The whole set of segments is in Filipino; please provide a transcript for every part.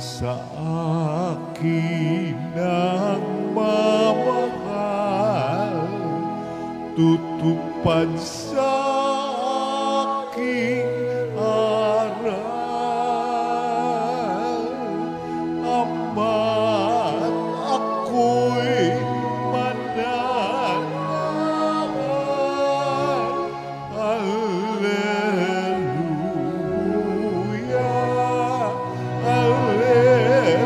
Sa akin ang mamahal, tutupad sa aking aral. Ama't ako'y mananahan. Hallelujah, Hallelujah.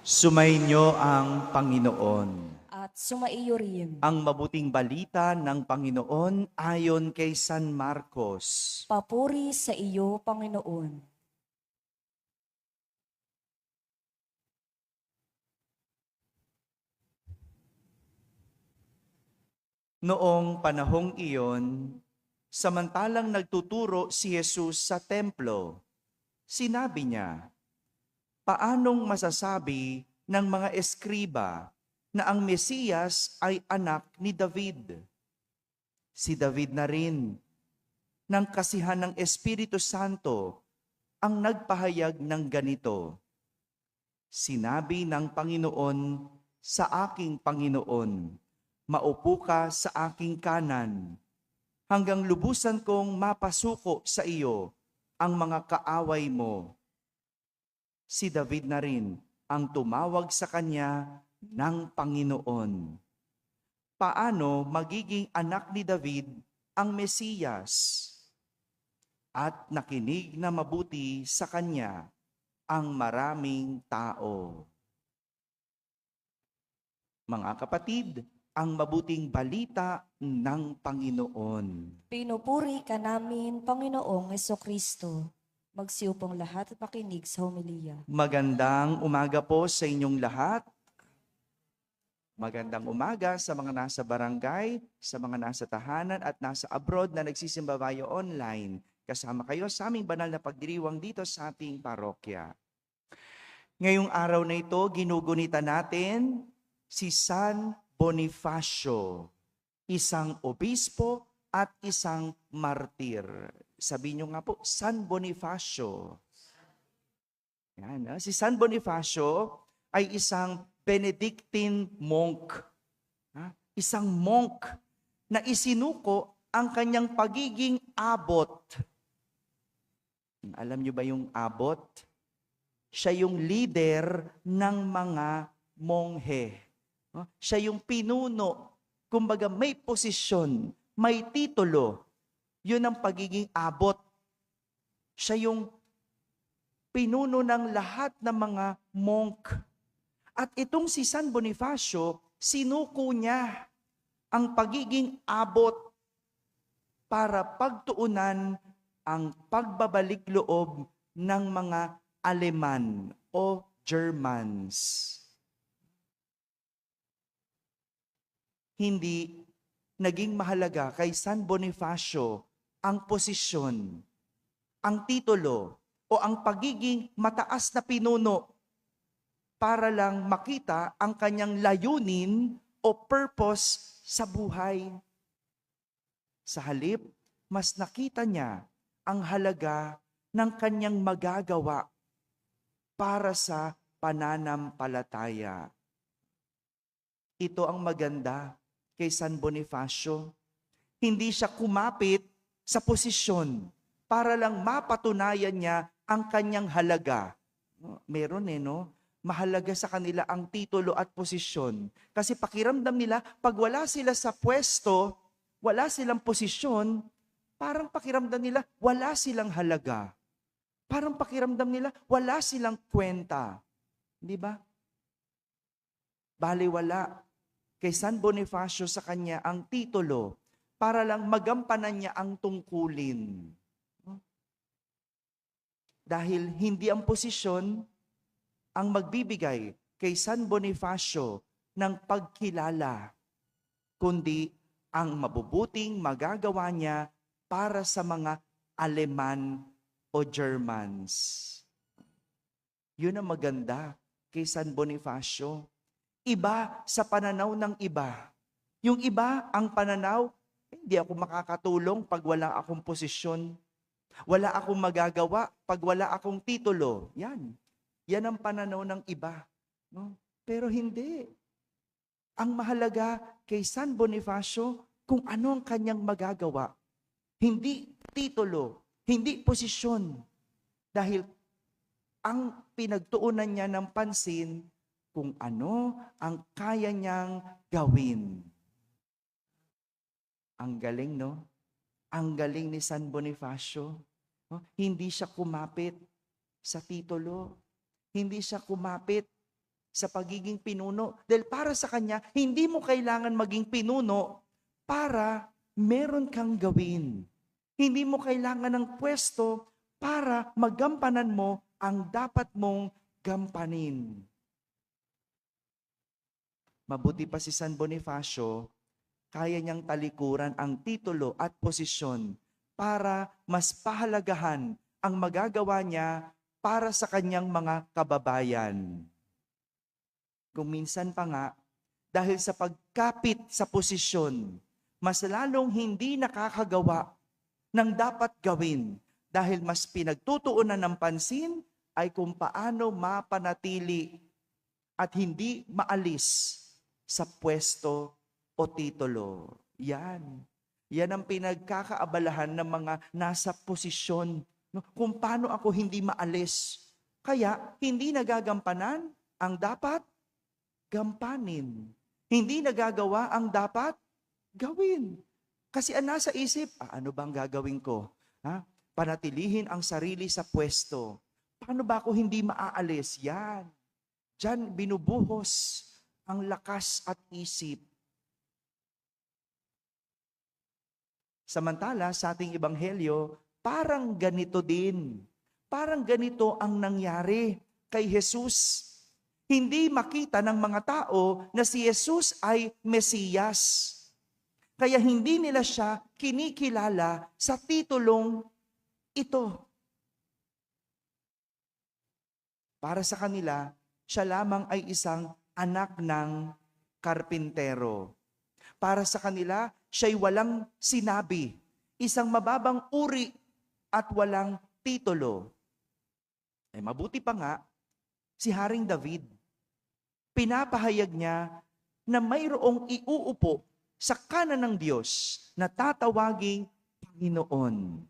Sumainyo ang Panginoon. At sumaiyo rin. Ang mabuting balita ng Panginoon ayon kay San Marcos. Papuri sa iyo, Panginoon. Noong panahong iyon, samantalang nagtuturo si Jesus sa templo, sinabi niya, "Paanong masasabi ng mga eskriba na ang Mesiyas ay anak ni David? Si David na rin, ng kasihan ng Espiritu Santo, ang nagpahayag ng ganito, sinabi ng Panginoon sa aking Panginoon, maupo ka sa aking kanan, hanggang lubusan kong mapasuko sa iyo ang mga kaaway mo." Si David na rin ang tumawag sa kanya ng Panginoon. Paano magiging anak ni David ang Mesiyas? At nakinig na mabuti sa kanya ang maraming tao. Mga kapatid, ang mabuting balita ng Panginoon. Pinupuri ka namin, Panginoong Hesukristo. Magsiupong lahat at makinig sa homilya. Magandang umaga po sa inyong lahat. Magandang umaga sa mga nasa barangay, sa mga nasa tahanan at nasa abroad na nagsisimba via online. Kasama kayo sa aming banal na pagdiriwang dito sa ating parokya. Ngayong araw na ito, ginugunita natin si San Bonifacio, isang obispo at isang martir. Sabihin nyo nga po, San Bonifacio. Yan, si San Bonifacio ay isang Benedictine monk. Isang monk na isinuko ang kanyang pagiging abot. Alam nyo ba yung abot? Siya yung leader ng mga monghe. Siya yung pinuno. Kumbaga may posisyon, may titulo. Yun ang pagiging abot. Siya yung pinuno ng lahat ng mga monk. At itong si San Bonifacio, sinuko niya ang pagiging abot para pagtuunan ang pagbabalik loob ng mga Aleman o Germans. Hindi naging mahalaga kay San Bonifacio ang posisyon, ang titulo o ang pagiging mataas na pinuno para lang makita ang kanyang layunin o purpose sa buhay. Sa halip, mas nakita niya ang halaga ng kanyang magagawa para sa pananampalataya. Ito ang maganda kay San Bonifacio. Hindi siya kumapit sa posisyon para lang mapatunayan niya ang kanyang halaga. Meron no? Mahalaga sa kanila ang titulo at posisyon. Kasi pakiramdam nila, pag wala sila sa pwesto, wala silang posisyon, parang pakiramdam nila, wala silang halaga. Parang pakiramdam nila, wala silang kwenta. Di ba? Baliwala. kay San Bonifacio sa kanya ang titulo para lang magampanan niya ang tungkulin. Dahil hindi ang posisyon ang magbibigay kay San Bonifacio ng pagkilala, kundi ang mabubuting magagawa niya para sa mga Aleman o Germans. Yun ang maganda kay San Bonifacio. Iba sa pananaw ng iba. Yung iba, ang pananaw, hindi ako makakatulong pag wala akong posisyon. Wala akong magagawa pag wala akong titulo. Yan. Yan ang pananaw ng iba. No? Pero hindi. Ang mahalaga kay San Bonifacio, kung ano ang kanyang magagawa. Hindi titulo, hindi posisyon. Dahil ang pinagtuunan niya ng pansin kung ano ang kaya niyang gawin. Ang galing, no? Ang galing ni San Bonifacio. No? Hindi siya kumapit sa titulo. Hindi siya kumapit sa pagiging pinuno. Dahil para sa kanya, hindi mo kailangan maging pinuno para meron kang gawin. Hindi mo kailangan ng pwesto para magampanan mo ang dapat mong gampanin. Mabuti pa si San Bonifacio, kaya niyang talikuran ang titulo at posisyon para mas pahalagahan ang magagawa niya para sa kanyang mga kababayan. Kung minsan pa nga, dahil sa pagkapit sa posisyon, mas lalong hindi nakakagawa ng dapat gawin dahil mas pinagtutuunan ng pansin ay kung paano mapanatili at hindi maalis sa pwesto o titulo. Yan. Yan ang pinagkakaabalahan ng mga nasa posisyon. No? Kung paano ako hindi maalis. Kaya hindi nagagampanan ang dapat gampanin. Hindi nagagawa ang dapat gawin. Kasi ang nasa isip, ano bang gagawin ko? Panatilihin ang sarili sa pwesto. Paano ba ako hindi maaalis? Yan. Diyan binubuhos ang lakas at isip. Samantala, sa ating ebanghelyo, parang ganito din. Parang ganito ang nangyari kay Jesus. Hindi makita ng mga tao na si Jesus ay Mesiyas. Kaya hindi nila siya kinikilala sa titulong ito. Para sa kanila, siya lamang ay isang anak ng karpintero. Para sa kanila, siya'y walang sinabi, isang mababang uri at walang titulo. Mabuti pa nga, si Haring David, pinapahayag niya na mayroong iuupo sa kanan ng Diyos na tatawaging Panginoon.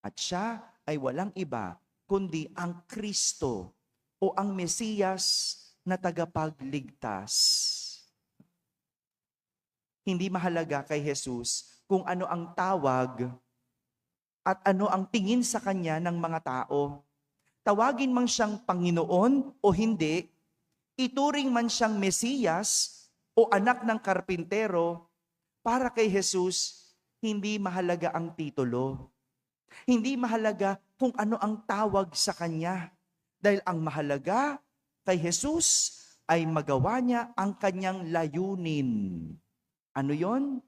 At siya ay walang iba kundi ang Kristo o ang Mesiyas na tagapagligtas. Hindi mahalaga kay Jesus kung ano ang tawag at ano ang tingin sa kanya ng mga tao. Tawagin man siyang Panginoon o hindi, ituring man siyang Mesiyas o anak ng karpintero, para kay Jesus, hindi mahalaga ang titulo. Hindi mahalaga kung ano ang tawag sa kanya. Dahil ang mahalaga kay Jesus ay magawa niya ang kanyang layunin. Ano yon?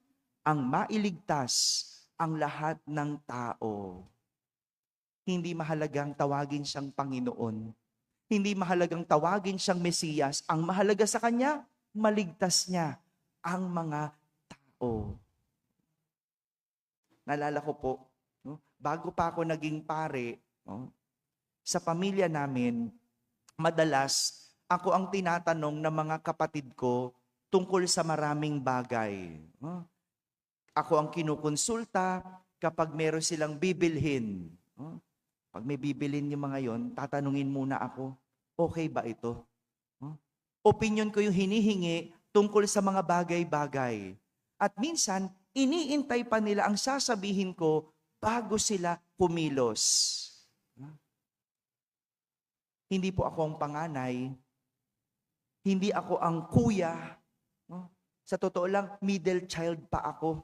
Ang mailigtas ang lahat ng tao. Hindi mahalagang tawagin siyang Panginoon. Hindi mahalagang tawagin siyang Mesiyas. Ang mahalaga sa kanya, maligtas niya ang mga tao. Naalala ko po, bago pa ako naging pare, sa pamilya namin, madalas ako ang tinatanong ng mga kapatid ko tungkol sa maraming bagay. Ako ang kinukonsulta kapag meron silang bibilhin. Pag may bibilhin yung mga yon, tatanungin muna ako, okay ba ito? Opinion ko yung hinihingi tungkol sa mga bagay-bagay. At minsan, iniintay pa nila ang sasabihin ko bago sila kumilos. Hindi po ako ang panganay. Hindi ako ang kuya. No? Sa totoo lang, middle child pa ako.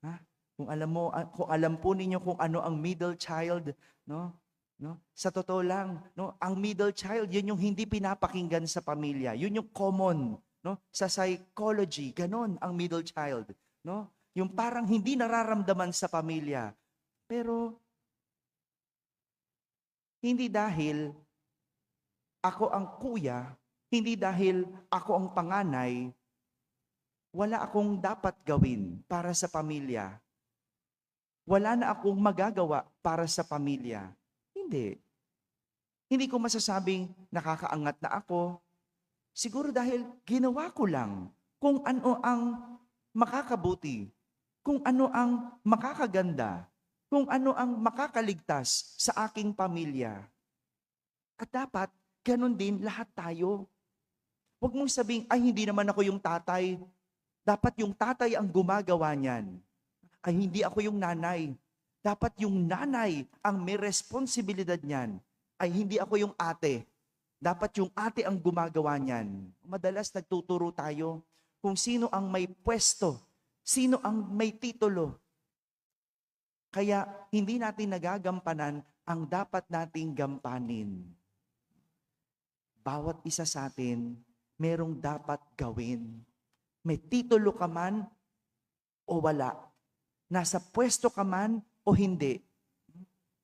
Ha? Kung alam mo, kung alam po ninyo kung ano ang middle child, no? No? Sa totoo lang, no, ang middle child, yun yung hindi pinapakinggan sa pamilya. Yun yung common, no? Sa psychology, ganon ang middle child, no? Yung parang hindi nararamdaman sa pamilya. Pero hindi dahil ako ang kuya, hindi dahil ako ang panganay, wala akong dapat gawin para sa pamilya. Wala na akong magagawa para sa pamilya. Hindi. Hindi ko masasabing nakakaangat na ako. Siguro dahil ginawa ko lang kung ano ang makakabuti, kung ano ang makakaganda, kung ano ang makakaligtas sa aking pamilya. At dapat, ganun din lahat tayo. Huwag mong sabing, ay hindi naman ako yung tatay. Dapat yung tatay ang gumagawa niyan. Ay hindi ako yung nanay. Dapat yung nanay ang may responsibilidad niyan. Ay hindi ako yung ate. Dapat yung ate ang gumagawa niyan. Madalas nagtuturo tayo kung sino ang may pwesto, sino ang may titulo. Kaya hindi natin nagagampanan ang dapat nating gampanin. Bawat isa sa atin, merong dapat gawin. May titulo ka man o wala. Nasa pwesto ka man o hindi.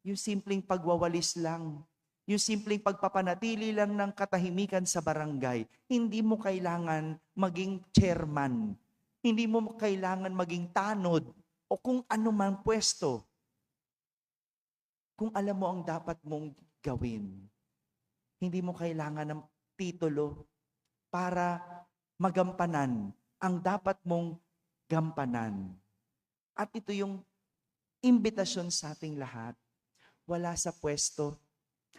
Yung simpleng pagwawalis lang. Yung simpleng pagpapanatili lang ng katahimikan sa barangay. Hindi mo kailangan maging chairman. Hindi mo kailangan maging tanod o kung ano man pwesto. Kung alam mo ang dapat mong gawin, hindi mo kailangan ng titulo para magampanan ang dapat mong gampanan. At ito yung imbitasyon sa ating lahat. Wala sa pwesto,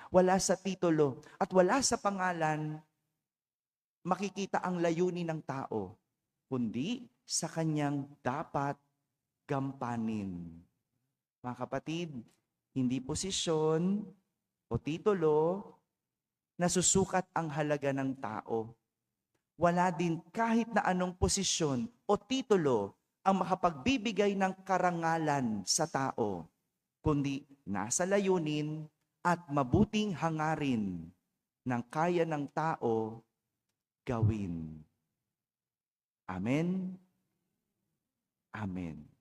wala sa titulo, at wala sa pangalan makikita ang layunin ng tao, kundi sa kanyang dapat gampanin. Mga kapatid, hindi posisyon o titulo nasusukat ang halaga ng tao. Wala din kahit na anong posisyon o titulo ang makapagbibigay ng karangalan sa tao, kundi nasa layunin at mabuting hangarin ng kaya ng tao gawin. Amen. Amen.